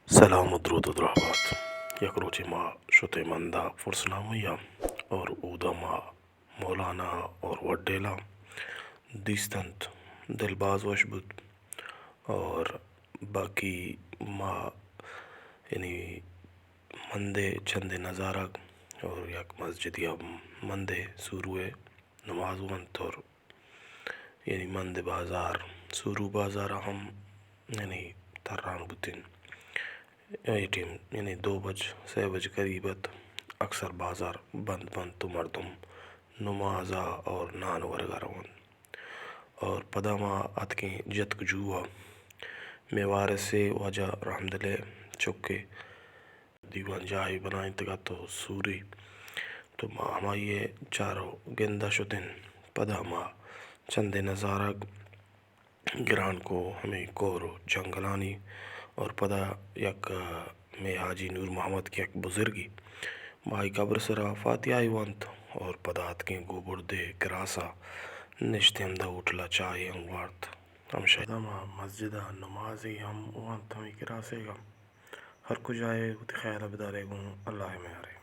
سلام و درود و رحمت. یک روچی ما شتي مندا فرسنامویا اور اودا ما مولانا اور وڈیلا دیستند دلباز وش بود اور باقی ما یعنی مندے چندے نظارہ اور یک مسجدی مندے سوروے نماز وانت اور یعنی مند بازار سورو بازار ہم یعنی تران بودن ای ٹیم یعنی 2 بج 3 بج قریبت اکثر بازار بند بند تو مردم نمازا اور نان ورگا روان اور پدا ما اتکیں جتک جوا میوار سے وجہ رحمدلے چکے دیوان جائی بنائیں تگا تو سوری تو ما ہمائی چارو گندہ شدن پدا ما چندے نظارہ گران کو ہمیں کورو جنگلانی اور پدا یک میں حاجی نور محمد کی یک بزرگی مائی قبر سرا فاتحہ وانت اور پدا اتکیں گوبر دے کراسا نشتے ہم دا ہوٹلا چائے ہم وارت ہم شاید ہم مسجدہ نمازی ہم وانت ہمیں کراسے گا ہر کو جائے خیر بدارے گوں اللہ میں آرے